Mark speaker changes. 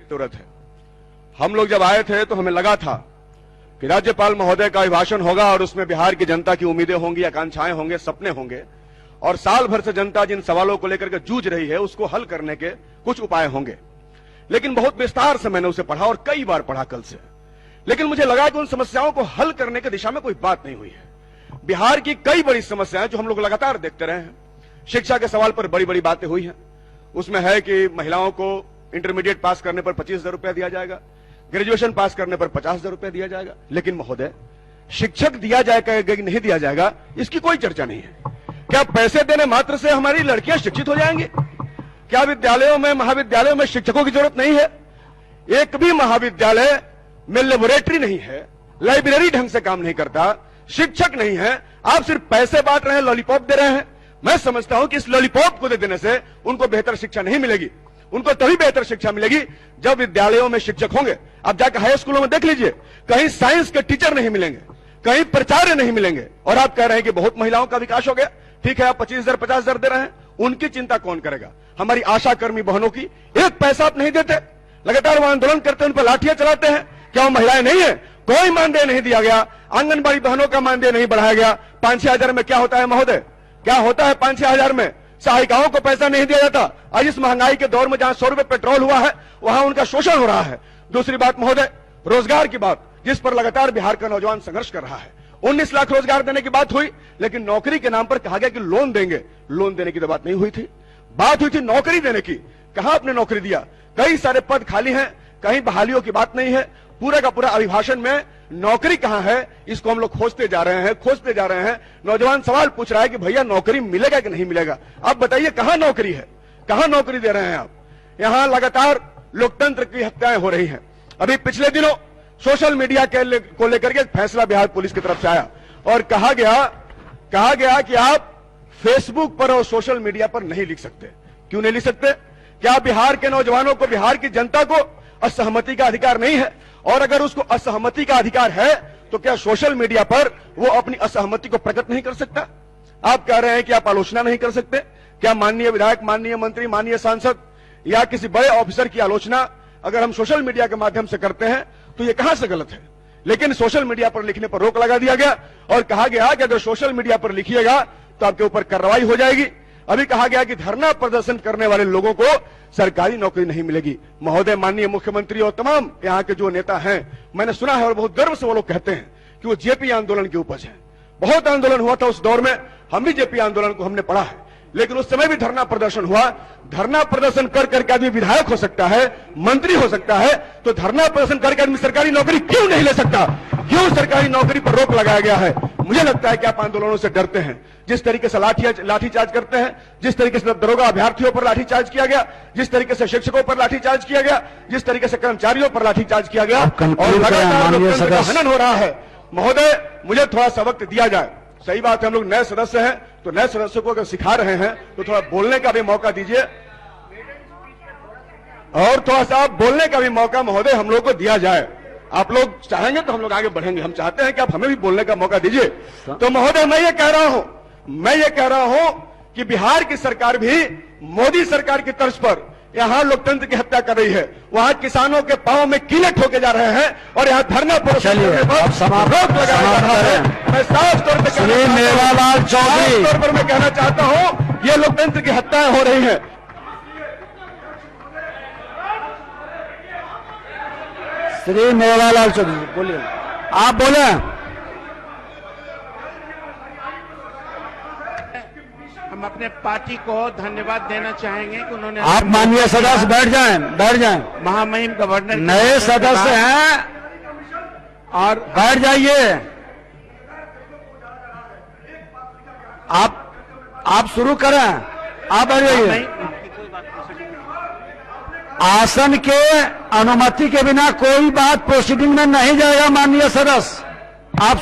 Speaker 1: जरूरत है। हम लोग जब आए थे तो हमें लगा था कि राज्यपाल महोदय का अभिभाषण होगा और उसमें बिहार की जनता की उम्मीदें होंगी, आकांक्षाएं होंगे, सपने होंगे और साल भर से जनता जिन सवालों को लेकर के जूझ रही है उसको हल करने के कुछ उपाय होंगे। लेकिन बहुत विस्तार से मैंने उसे पढ़ा और कई बार पढ़ा कल से, लेकिन मुझे लगा कि उन समस्याओं को हल करने की दिशा में कोई बात नहीं हुई है। बिहार की कई बड़ी समस्याएं जो हम लोग लगातार देखते रहे हैं, शिक्षा के सवाल पर बड़ी बड़ी बातें हुई हैं। उसमें है कि महिलाओं को इंटरमीडिएट पास करने पर 25,000 रुपया दिया जाएगा, ग्रेजुएशन पास करने पर 50,000 रुपया दिया जाएगा। लेकिन महोदय, शिक्षक दिया जाएगा कि नहीं दिया जाएगा इसकी कोई चर्चा नहीं है। क्या पैसे देने मात्र से हमारी लड़कियां शिक्षित हो जाएंगी? क्या विद्यालयों में, महाविद्यालयों में शिक्षकों की जरूरत नहीं है? एक भी महाविद्यालय में लेबोरेटरी नहीं है, लाइब्रेरी ढंग से काम नहीं करता, शिक्षक नहीं है, आप सिर्फ पैसे बांट रहे हैं, लॉलीपॉप दे रहे हैं। मैं समझता हूं कि इस लॉलीपॉप को दे देने से उनको बेहतर शिक्षा नहीं मिलेगी। उनको तभी बेहतर शिक्षा मिलेगी जब विद्यालयों में शिक्षक होंगे। आप जाकर हाई स्कूलों में देख लीजिए, कहीं साइंस के टीचर नहीं मिलेंगे, कहीं प्राचार्य नहीं मिलेंगे। और आप कह रहे हैं कि बहुत महिलाओं का विकास हो गया। ठीक है, आप 25,000 50,000 दे रहे हैं, उनकी चिंता कौन करेगा? हमारी आशा कर्मी बहनों की एक पैसा आप नहीं देते, लगातार वो आंदोलन करते हैं, उन पर लाठियां चलाते हैं। क्या वो महिलाएं नहीं है? कोई मानदेय नहीं दिया गया, आंगनबाड़ी बहनों का मानदेय नहीं बढ़ाया गया। 5-6 हजार में क्या होता है महोदय? क्या होता है 5-6 हजार में? सहायिकाओं को पैसा नहीं दिया जाता। आज इस महंगाई के दौर में जहां 100 रुपए पेट्रोल हुआ है वहां उनका शोषण हो रहा है। दूसरी बात महोदय, रोजगार की बात, जिस पर लगातार बिहार का नौजवान संघर्ष कर रहा है। 19 लाख रोजगार देने की बात हुई, लेकिन नौकरी के नाम पर कहा गया कि लोन देंगे। लोन देने की तो बात नहीं हुई थी, बात हुई थी नौकरी देने की। कहां आपने नौकरी दिया? कई सारे पद खाली हैं, कहीं बहालियों की बात नहीं है। पूरा का पूरा अभिभाषण में नौकरी कहां है इसको हम लोग खोजते जा रहे हैं। नौजवान सवाल पूछ रहा है कि भैया नौकरी मिलेगा कि नहीं मिलेगा? आप बताइए कहां नौकरी है, कहां नौकरी दे रहे हैं आप? यहां लगातार लोकतंत्र की हत्याएं हो रही हैं। अभी पिछले दिनों सोशल मीडिया को लेकर के एक फैसला बिहार पुलिस की तरफ से आया और कहा गया कि आप फेसबुक पर और सोशल मीडिया पर नहीं लिख सकते। क्यों नहीं लिख सकते? क्या बिहार के नौजवानों को, बिहार की जनता को असहमति का अधिकार नहीं है? और अगर उसको असहमति का अधिकार है तो क्या सोशल मीडिया पर वो अपनी असहमति को प्रकट नहीं कर सकता? आप कह रहे हैं कि आप आलोचना नहीं कर सकते। क्या माननीय विधायक, माननीय मंत्री, माननीय सांसद या किसी बड़े ऑफिसर की आलोचना अगर हम सोशल मीडिया के माध्यम से करते हैं तो ये कहां से गलत है? लेकिन सोशल मीडिया पर लिखने पर रोक लगा दिया गया और कहा गया कि अगर सोशल मीडिया पर लिखिएगा तो आपके ऊपर कार्रवाई हो जाएगी। अभी कहा गया कि धरना प्रदर्शन करने वाले लोगों को सरकारी नौकरी नहीं मिलेगी। महोदय, माननीय मुख्यमंत्री और तमाम यहाँ के जो नेता हैं, मैंने सुना है और बहुत गर्व से वो लोग कहते हैं कि वो जेपी आंदोलन की उपज है। बहुत आंदोलन हुआ था उस दौर में, हम भी जेपी आंदोलन को हमने पढ़ा है, लेकिन उस समय भी धरना प्रदर्शन हुआ। धरना प्रदर्शन कर करके आदमी विधायक हो सकता है, मंत्री हो सकता है, तो धरना प्रदर्शन करके आदमी सरकारी नौकरी क्यों नहीं ले सकता? क्यों सरकारी नौकरी पर रोक लगाया गया है? मुझे लगता है कि आप आंदोलनों से डरते हैं। जिस तरीके से लाठीचार्ज करते हैं, जिस तरीके से दरोगा अभ्यर्थियों पर लाठीचार्ज किया गया, जिस तरीके से शिक्षकों पर लाठीचार्ज किया गया, जिस तरीके से कर्मचारियों पर लाठीचार्ज किया गया और लगातार लोकतंत्र का हनन हो रहा है। महोदय, मुझे थोड़ा सा वक्त दिया जाए। सही बात है, हम लोग नए सदस्य हैं, तो नए सदस्यों को अगर सिखा रहे हैं तो थोड़ा बोलने का भी मौका दीजिए और थोड़ा सा बोलने का भी मौका महोदय हम लोग को दिया जाए। आप लोग चाहेंगे तो हम लोग आगे बढ़ेंगे। हम चाहते हैं कि आप हमें भी बोलने का मौका दीजिए। तो महोदय, मैं ये कह रहा हूं कि बिहार की सरकार भी मोदी सरकार की तर्ज पर यहां लोकतंत्र की हत्या कर रही है। वहां किसानों के पांव में कीले ठोके जा रहे हैं और यहां धरना प्रदर्शन रोक लगाया जा रहा है। मैं साफ तौर पर मैं कहना चाहता हूं, ये लोकतंत्र की हत्याएं हो रही है।
Speaker 2: श्री मेवालाल चौधरी बोलिए, आप बोले।
Speaker 3: हम अपने पार्टी को धन्यवाद देना चाहेंगे कि उन्होंने,
Speaker 2: आप माननीय सदस्य बैठ जाएं।
Speaker 3: महामहिम गवर्नर
Speaker 2: नए सदस्य हैं और बैठ जाइए। आप शुरू करें, आप बैठ जाइए। आसन के अनुमति के बिना कोई बात प्रोसीडिंग में नहीं जाएगा माननीय सदस्य। आप